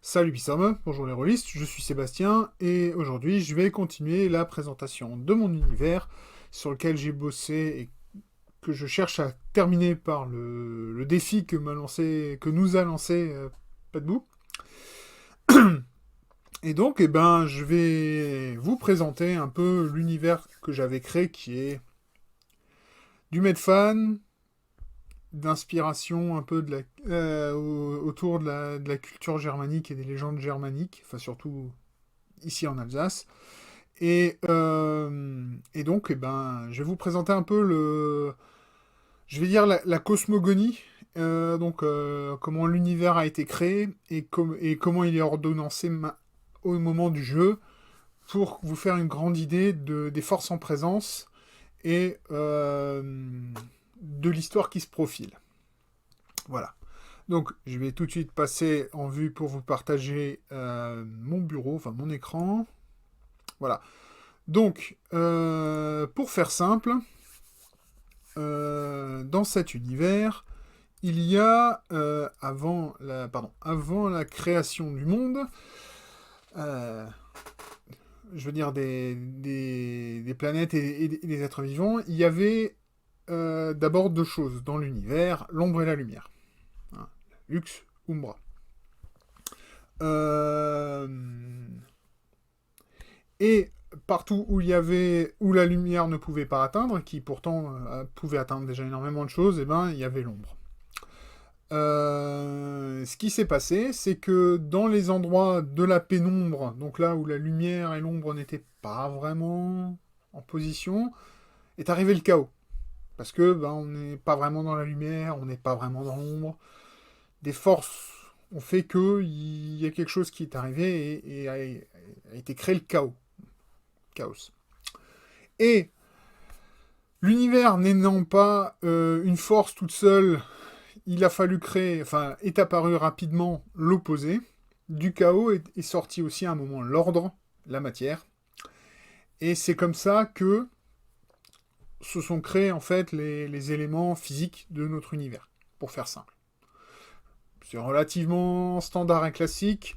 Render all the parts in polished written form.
Salut Bissam, bonjour les rôlistes, je suis Sébastien et aujourd'hui je vais continuer la présentation de mon univers sur lequel j'ai bossé et que je cherche à terminer par le défi que nous a lancé Padbou. Et donc je vais vous présenter un peu l'univers que j'avais créé qui est du Medfan, d'inspiration un peu autour de la culture germanique et des légendes germaniques, enfin surtout ici en Alsace. Et donc, je vais vous présenter un peu je vais dire la cosmogonie, comment l'univers a été créé et comment il est ordonnancé au moment du jeu, pour vous faire une grande idée des forces en présence et de l'histoire qui se profile. Voilà. Donc, je vais tout de suite passer en vue pour vous partager mon bureau, enfin mon écran. Voilà. Donc, pour faire simple, dans cet univers, il y a, avant la création du monde, euh, je veux dire des planètes et des êtres vivants, il y avait d'abord deux choses dans l'univers, l'ombre et la lumière. Hein, Lux, Umbra. Euh, et partout où la lumière ne pouvait pas atteindre, qui pourtant pouvait atteindre déjà énormément de choses, il y avait l'ombre. Ce qui s'est passé, c'est que dans les endroits de la pénombre, donc là où la lumière et l'ombre n'étaient pas vraiment en position, est arrivé le chaos. Parce que on n'est pas vraiment dans la lumière, on n'est pas vraiment dans l'ombre. Des forces ont fait qu'il y a quelque chose qui est arrivé et a été créé le chaos. Chaos. Et l'univers n'étant pas une force toute seule, il a fallu créer, enfin, est apparu rapidement l'opposé. Du chaos est sorti aussi à un moment l'ordre, la matière. Et c'est comme ça que se sont créés en fait les éléments physiques de notre univers, pour faire simple. C'est relativement standard et classique.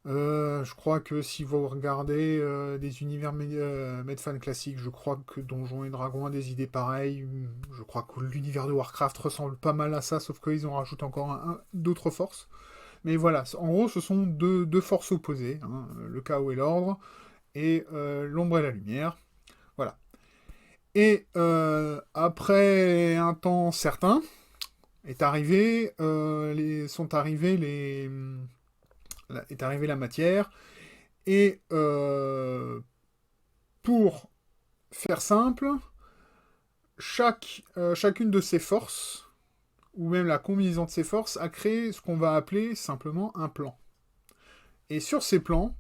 Je crois que si vous regardez des univers Medfan classiques, je crois que Donjons et Dragons a des idées pareilles. Je crois que l'univers de Warcraft ressemble pas mal à ça, sauf qu'ils en rajoutent encore d'autres forces. Mais voilà, en gros, ce sont deux forces opposées, hein, le chaos et l'ordre, et l'ombre et la lumière. Voilà. Et après un temps certain, est arrivée la matière. Et pour faire simple, chacune de ces forces, ou même la combinaison de ces forces, a créé ce qu'on va appeler simplement un plan. Et sur ces plans,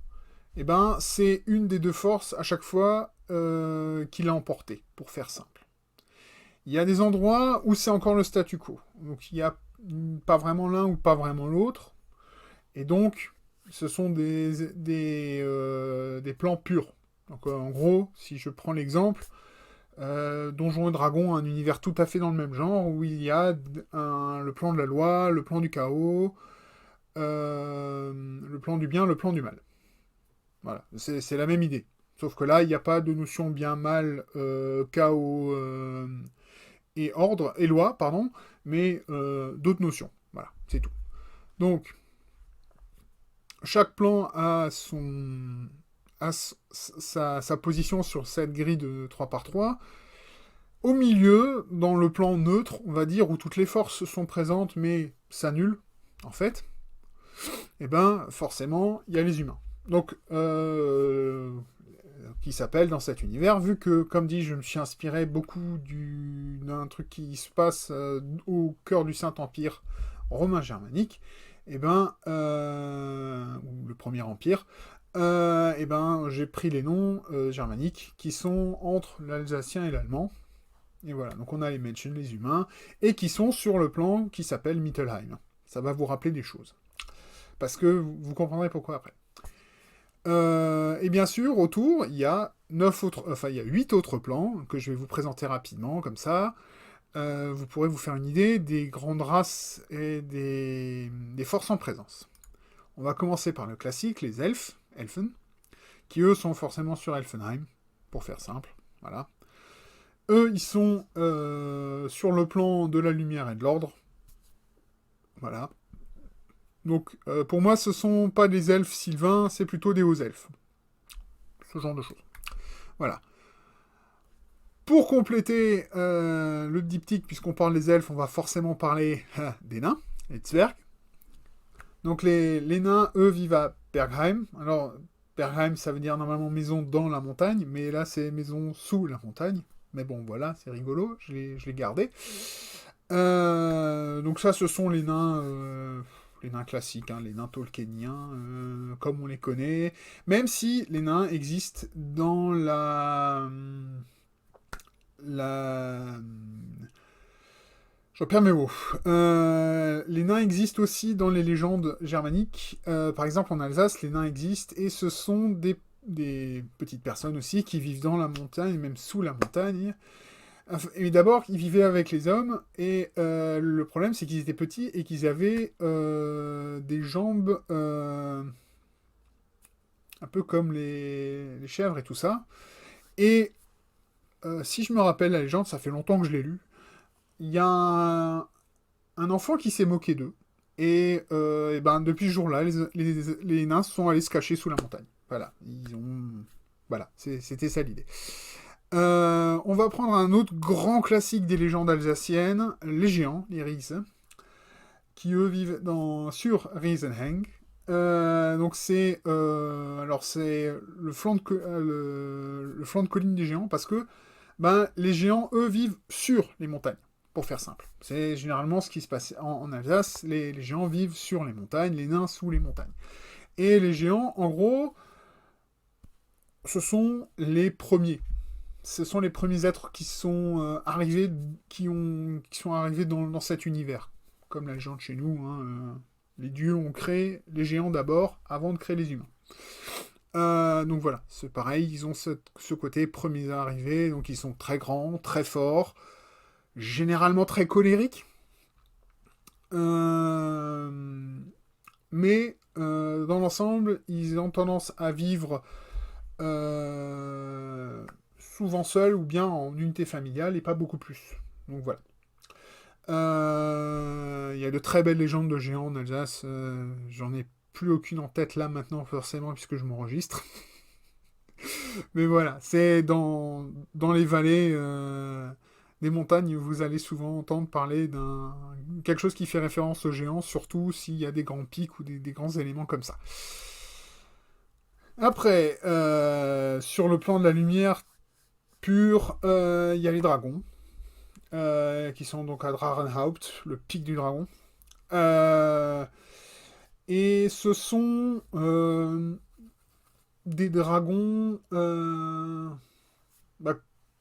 c'est une des deux forces à chaque fois qui l'a emporté, pour faire simple. Il y a des endroits où c'est encore le statu quo. Donc il n'y a pas vraiment l'un ou pas vraiment l'autre. Et donc, ce sont des plans purs. Donc en gros, si je prends l'exemple, Donjons et Dragons, un univers tout à fait dans le même genre, où il y a le plan de la loi, le plan du chaos, le plan du bien, le plan du mal. Voilà, c'est la même idée. Sauf que là, il n'y a pas de notion bien, mal, chaos et ordre, et loi, pardon, mais d'autres notions. Voilà, c'est tout. Donc, chaque plan a sa position sur cette grille de 3 par 3. Au milieu, dans le plan neutre, on va dire, où toutes les forces sont présentes mais s'annulent, en fait, forcément, il y a les humains. Donc, qui s'appellent dans cet univers, vu que, comme dit, je me suis inspiré beaucoup d'un truc qui se passe au cœur du Saint-Empire romain germanique, ou le premier empire, j'ai pris les noms germaniques qui sont entre l'alsacien et l'allemand. Et voilà, donc on a les Menschen, les humains, et qui sont sur le plan qui s'appelle Mittelheim. Ça va vous rappeler des choses. Parce que vous comprendrez pourquoi après. Et bien sûr, autour, il y a 8 autres plans que je vais vous présenter rapidement, comme ça. Vous pourrez vous faire une idée des grandes races et des forces en présence. On va commencer par le classique, les elfes, Elfen, qui eux sont forcément sur Elfenheim, pour faire simple, voilà. Eux, ils sont sur le plan de la lumière et de l'ordre, voilà. Donc, pour moi, ce sont pas des elfes sylvains, c'est plutôt des hauts elfes. Ce genre de choses. Voilà. Pour compléter le diptyque, puisqu'on parle des elfes, on va forcément parler des nains, les Zwerg. Donc les nains, eux, vivent à Bergheim. Alors, Bergheim, ça veut dire normalement maison dans la montagne, mais là, c'est maison sous la montagne. Mais bon, voilà, c'est rigolo, je l'ai gardé. Donc ça, ce sont les nains classiques, hein, les nains tolkieniens, comme on les connaît. Même si les nains existent dans je perds mes mots. Les nains existent aussi dans les légendes germaniques. Par exemple, en Alsace, les nains existent et ce sont des petites personnes aussi qui vivent dans la montagne, même sous la montagne. Et d'abord, ils vivaient avec les hommes et le problème, c'est qu'ils étaient petits et qu'ils avaient des jambes un peu comme les chèvres et tout ça. Et si je me rappelle la légende, ça fait longtemps que je l'ai lu, il y a un enfant qui s'est moqué d'eux. Et ben, depuis ce jour-là, les nains sont allés se cacher sous la montagne. Voilà, voilà, c'était ça l'idée. On va prendre un autre grand classique des légendes alsaciennes, les géants, les Ries, qui eux vivent sur Riesenhang. Donc c'est le flanc de colline des géants parce que les géants eux vivent sur les montagnes, pour faire simple. C'est généralement ce qui se passe en Alsace. Les géants vivent sur les montagnes, les nains sous les montagnes. Et les géants, en gros, ce sont les premiers. Ce sont les premiers êtres qui sont arrivés, qui sont arrivés dans cet univers, comme la légende chez nous. Hein, les dieux ont créé les géants d'abord, avant de créer les humains. Donc voilà, c'est pareil, ils ont ce côté premiers arrivés, donc ils sont très grands, très forts, généralement très colériques. Mais dans l'ensemble, ils ont tendance à vivre souvent seuls ou bien en unité familiale et pas beaucoup plus. Donc voilà. Il y a de très belles légendes de géants en Alsace. J'en ai plus aucune en tête là maintenant forcément puisque je m'enregistre. Mais voilà, c'est dans les vallées des montagnes, vous allez souvent entendre parler quelque chose qui fait référence aux géants, surtout s'il y a des grands pics ou des grands éléments comme ça. Après, sur le plan de la lumière pure, il y a les dragons, qui sont donc à Drachenhaupt, le pic du dragon. Et ce sont des dragons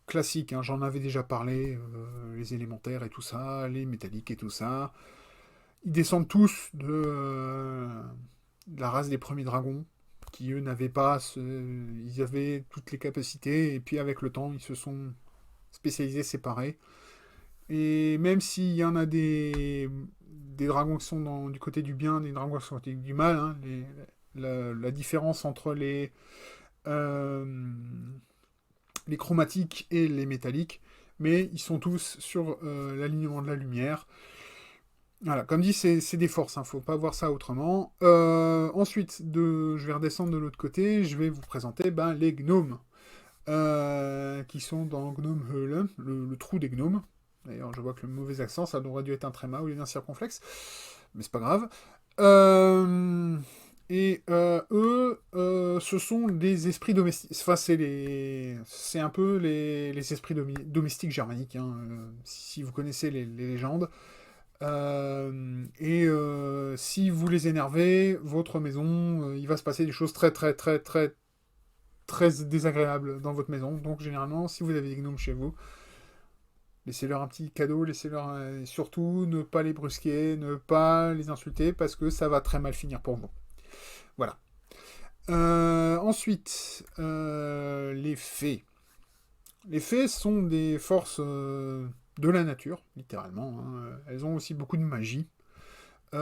classiques, hein, j'en avais déjà parlé, les élémentaires et tout ça, les métalliques et tout ça. Ils descendent tous de la race des premiers dragons, qui eux n'avaient pas, ils avaient toutes les capacités, et puis avec le temps, ils se sont spécialisés, séparés. Et même s'il y en a des dragons qui sont du côté du bien, des dragons qui sont du côté du mal, hein, la différence entre les chromatiques et les métalliques, mais ils sont tous sur l'alignement de la lumière. Voilà, comme dit, c'est des forces, hein, faut pas voir ça autrement. Ensuite, je vais redescendre de l'autre côté, je vais vous présenter les gnomes, qui sont dans Gnome Höhle, le trou des gnomes. D'ailleurs, je vois que le mauvais accent, ça aurait dû être un tréma au lieu d'un circonflexe, mais c'est pas grave. Eux, ce sont des esprits domestiques. Enfin, c'est un peu les esprits domestiques germaniques, hein, si vous connaissez les légendes. Si vous les énervez, votre maison, il va se passer des choses très très très très très désagréables dans votre maison. Donc généralement, si vous avez des gnomes chez vous, laissez-leur un petit cadeau, laissez-leur surtout ne pas les brusquer, ne pas les insulter parce que ça va très mal finir pour vous. Voilà. Ensuite, les fées. Les fées sont des forces de la nature, littéralement. Hein. Elles ont aussi beaucoup de magie. Il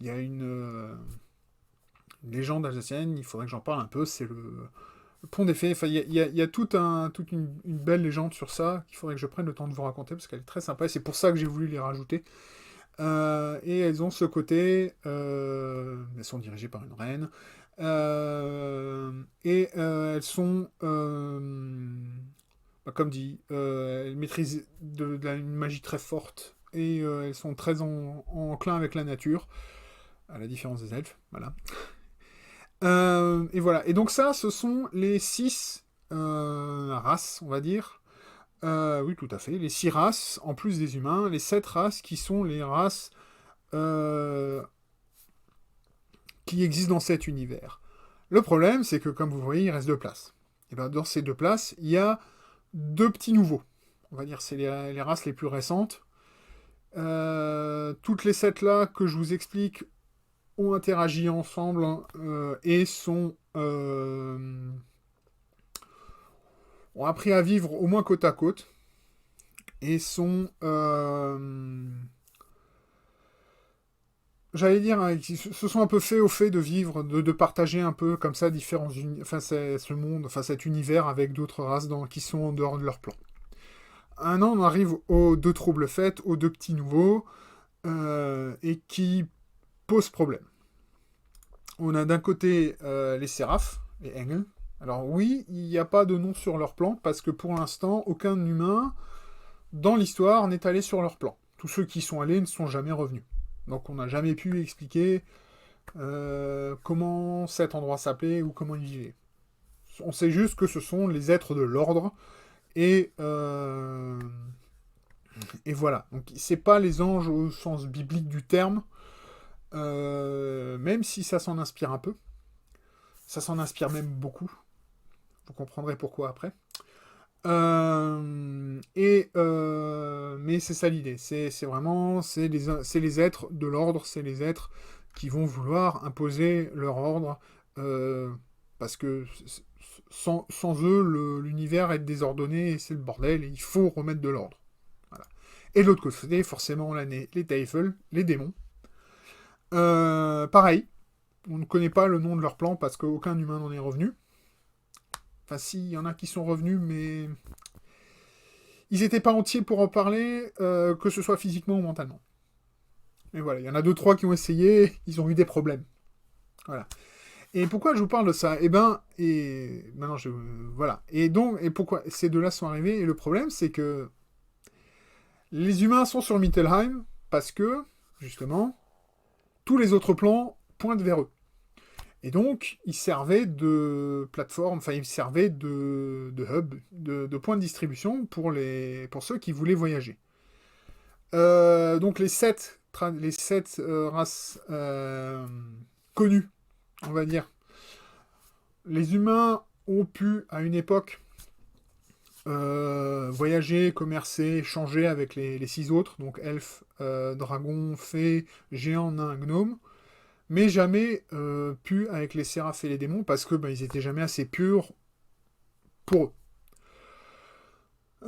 y a une légende alsacienne, il faudrait que j'en parle un peu, c'est le pont des fées. Enfin, il y a toute une belle légende sur ça qu'il faudrait que je prenne le temps de vous raconter parce qu'elle est très sympa et c'est pour ça que j'ai voulu les rajouter. Et elles ont ce côté, elles sont dirigées par une reine, elles sont, bah, comme dit, elles maîtrisent une magie très forte et elles sont très enclins avec la nature, à la différence des elfes, voilà. Et voilà. Et donc ça, ce sont les 6 races, on va dire. Oui, tout à fait. Les 6 races, en plus des humains, les 7 races qui sont les races euh, qui existent dans cet univers. Le problème, c'est que, comme vous voyez, il reste 2 places. Et bien, dans ces 2 places, il y a 2 petits nouveaux. On va dire c'est les races les plus récentes. Toutes les 7 là que je vous explique ont interagi ensemble et ont appris à vivre au moins côte à côte et j'allais dire, hein, se sont un peu fait au fait de vivre, de partager un peu comme ça enfin ce monde, enfin cet univers avec d'autres races qui sont en dehors de leur plan. Un an, on arrive aux 2 troubles faits, aux 2 petits nouveaux et qui posent problème. On a d'un côté les séraphes, les Engel. Alors oui, il n'y a pas de nom sur leur plan, parce que pour l'instant, aucun humain dans l'histoire n'est allé sur leur plan. Tous ceux qui sont allés ne sont jamais revenus. Donc on n'a jamais pu expliquer comment cet endroit s'appelait ou comment il vivait. On sait juste que ce sont les êtres de l'ordre, et, et voilà. Donc c'est pas les anges au sens biblique du terme, même si ça s'en inspire un peu. Ça s'en inspire même beaucoup. Vous comprendrez pourquoi après. Mais c'est ça l'idée. C'est vraiment c'est les êtres de l'ordre, c'est les êtres qui vont vouloir imposer leur ordre parce que sans eux, l'univers est désordonné et c'est le bordel et il faut remettre de l'ordre. Voilà. Et de l'autre côté, forcément, les Teufel, les démons. Pareil, on ne connaît pas le nom de leur plan parce qu'aucun humain n'en est revenu. Enfin, si, il y en a qui sont revenus, mais ils n'étaient pas entiers pour en parler, que ce soit physiquement ou mentalement. Et voilà, il y en a 2-3 qui ont essayé, ils ont eu des problèmes. Voilà. Et pourquoi je vous parle de ça? Et maintenant voilà. Et pourquoi ces 2-là sont arrivés? Et le problème, c'est que les humains sont sur Mittelheim parce que, justement, tous les autres plans pointent vers eux. Et donc, ils servaient de plateforme, enfin, ils servaient de hub, de point de distribution pour ceux qui voulaient voyager. Donc, les 7 races connues, on va dire. Les humains ont pu, à une époque, voyager, commercer, échanger avec les 6 autres, donc elfes, dragons, fées, géants, nains, gnomes, mais jamais pu avec les séraphes et les démons parce que ils étaient jamais assez purs pour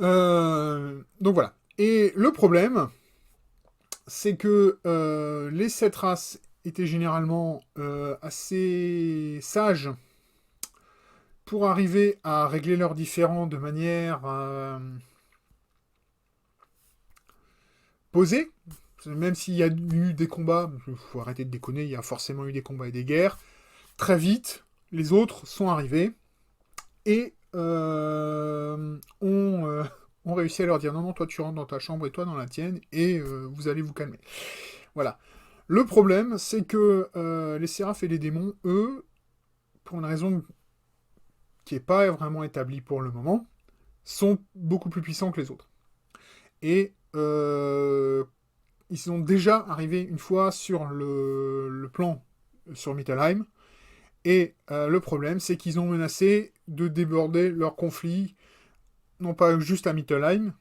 eux. Donc voilà. Et le problème, c'est que les 7 races étaient généralement assez sages pour arriver à régler leurs différends de manière posée. Même s'il y a eu des combats, il faut arrêter de déconner, il y a forcément eu des combats et des guerres. Très vite, les autres sont arrivés et ont réussi à leur dire non, toi tu rentres dans ta chambre et toi dans la tienne et vous allez vous calmer. Voilà. Le problème, c'est que les séraphes et les démons, eux, pour une raison qui n'est pas vraiment établie pour le moment, sont beaucoup plus puissants que les autres. Et ils sont déjà arrivés une fois sur le plan sur Mittelheim. Et le problème, c'est qu'ils ont menacé de déborder leur conflit, non pas juste à Mittelheim,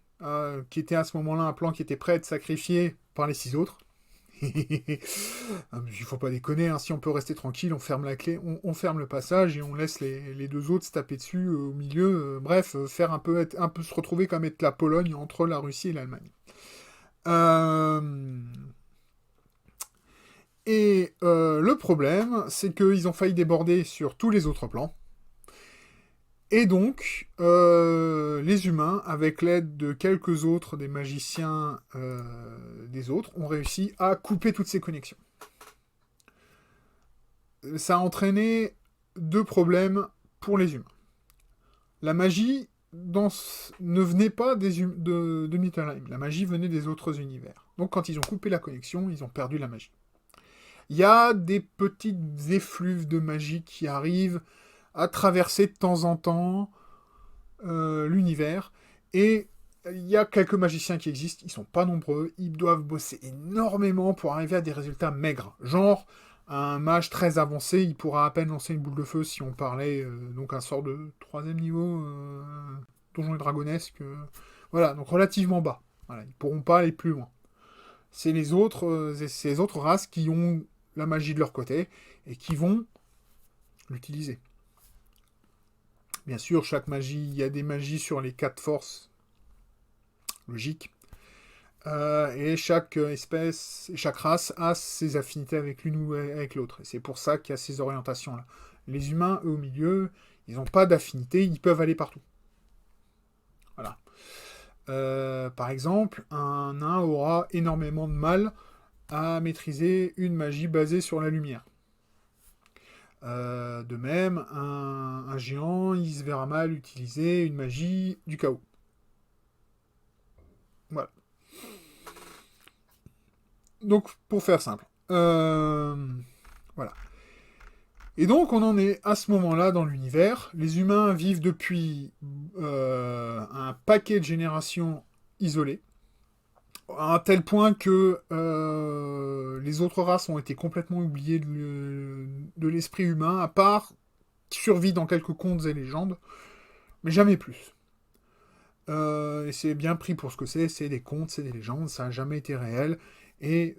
qui était à ce moment-là un plan qui était prêt à être sacrifié par les 6 autres. Il faut pas déconner, hein, si on peut rester tranquille, on ferme la clé, on ferme le passage et on laisse les 2 autres se taper dessus au milieu. Bref, faire un peu se retrouver comme être la Pologne entre la Russie et l'Allemagne. Et le problème, c'est qu'ils ont failli déborder sur tous les autres plans. Et donc, les humains, avec l'aide de quelques autres des magiciens des autres, ont réussi à couper toutes ces connexions. Ça a entraîné deux problèmes pour les humains. La magie ne venait pas de Mittelheim. La magie venait des autres univers. Donc quand ils ont coupé la connexion, ils ont perdu la magie. Il y a des petites effluves de magie qui arrivent à traverser de temps en temps l'univers. Et il y a quelques magiciens qui existent, ils sont pas nombreux, ils doivent bosser énormément pour arriver à des résultats maigres. Genre, un mage très avancé, il pourra à peine lancer une boule de feu si on parlait donc un sort de 3e niveau, donjon et dragonesque. Voilà, donc relativement bas. Voilà, ils pourront pas aller plus loin. C'est les autres races qui ont la magie de leur côté et qui vont l'utiliser. Bien sûr, chaque magie, il y a des magies sur les 4 forces. Logique. Et chaque espèce, chaque race a ses affinités avec l'une ou avec l'autre. Et c'est pour ça qu'il y a ces orientations-là. Les humains, eux, au milieu, ils n'ont pas d'affinité, ils peuvent aller partout. Voilà. Par exemple, un nain aura énormément de mal à maîtriser une magie basée sur la lumière. De même, un géant, il se verra mal utiliser une magie du chaos. Voilà. Donc, pour faire simple. Voilà. Et donc, on en est à ce moment-là dans l'univers. Les humains vivent depuis un paquet de générations isolées, à un tel point que les autres races ont été complètement oubliées de l'esprit humain, à part survie dans quelques contes et légendes, mais jamais plus. Et c'est bien pris pour ce que c'est des contes, c'est des légendes, ça n'a jamais été réel, et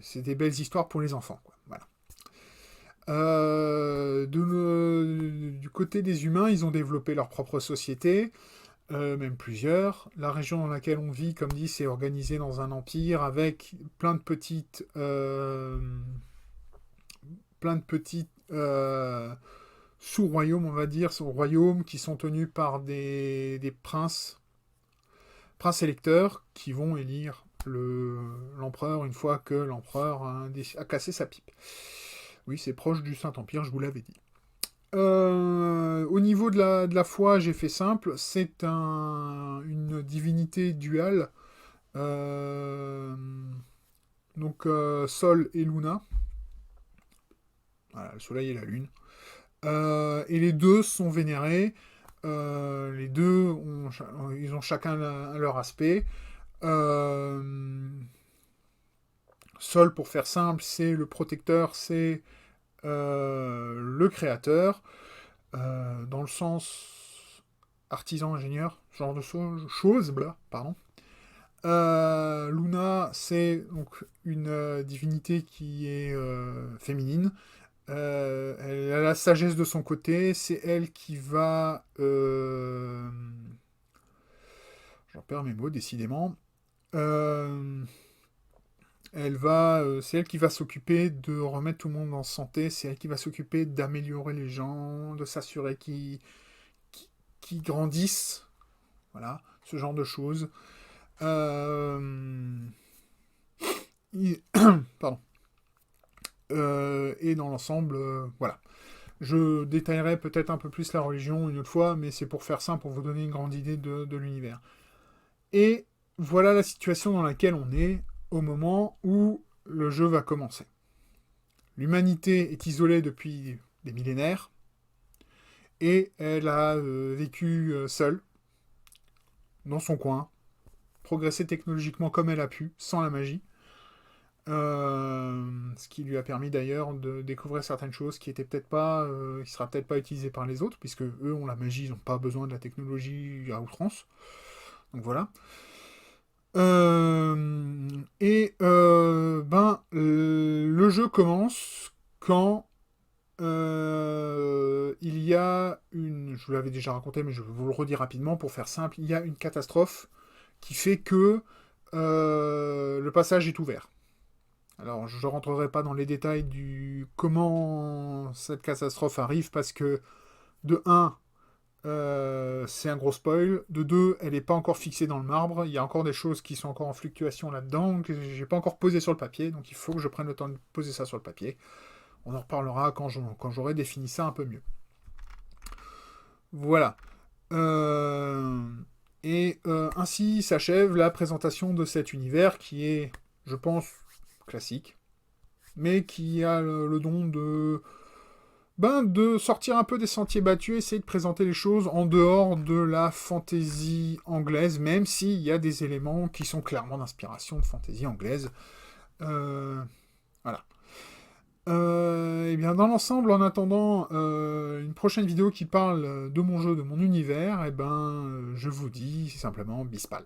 c'est des belles histoires pour les enfants, quoi. Voilà. Du côté des humains, ils ont développé leur propre société, même plusieurs. La région dans laquelle on vit, comme dit, c'est organisé dans un empire avec plein de petites sous-royaumes, on va dire, royaumes qui sont tenus par des princes électeurs qui vont élire l'empereur une fois que l'empereur a cassé sa pipe. Oui, c'est proche du Saint-Empire, je vous l'avais dit. Au niveau de la foi, j'ai fait simple. C'est une divinité duale. Donc Sol et Luna. Voilà, le soleil et la lune. Et les deux sont vénérés. Les deux ils ont chacun leur aspect. Sol, pour faire simple, c'est le protecteur, c'est le créateur, dans le sens artisan, ingénieur, ce genre de choses, pardon. Luna, c'est donc une divinité qui est féminine. Elle a la sagesse de son côté, c'est elle qui va... J'en perds mes mots, décidément. C'est elle qui va s'occuper de remettre tout le monde en santé, c'est elle qui va s'occuper d'améliorer les gens, de s'assurer qu'ils grandissent, voilà, ce genre de choses. Pardon. Et dans l'ensemble, voilà. Je détaillerai peut-être un peu plus la religion une autre fois, mais c'est pour faire simple, pour vous donner une grande idée de l'univers. Et voilà la situation dans laquelle on est au moment où le jeu va commencer. L'humanité est isolée depuis des millénaires, et elle a vécu seule, dans son coin, progressé technologiquement comme elle a pu, sans la magie. Ce qui lui a permis d'ailleurs de découvrir certaines choses qui étaient peut-être pas, qui sera peut-être pas utilisées par les autres, puisque eux ont la magie, ils n'ont pas besoin de la technologie à outrance. Donc voilà. Le jeu commence quand il y a une... Je vous l'avais déjà raconté, mais je vais vous le redire rapidement pour faire simple. Il y a une catastrophe qui fait que le passage est ouvert. Alors, je ne rentrerai pas dans les détails du comment cette catastrophe arrive, parce que, de un, c'est un gros spoil. De deux, elle n'est pas encore fixée dans le marbre. Il y a encore des choses qui sont encore en fluctuation là-dedans, que j'ai pas encore posé sur le papier, donc il faut que je prenne le temps de poser ça sur le papier. On en reparlera quand j'aurai défini ça un peu mieux. Voilà. Euh, ainsi s'achève la présentation de cet univers qui est, je pense, classique, mais qui a le don de sortir un peu des sentiers battus, essayer de présenter les choses en dehors de la fantaisie anglaise, même s'il y a des éléments qui sont clairement d'inspiration de fantaisie anglaise. Voilà. Et bien dans l'ensemble, en attendant une prochaine vidéo qui parle de mon jeu, de mon univers, je vous dis simplement Bispal.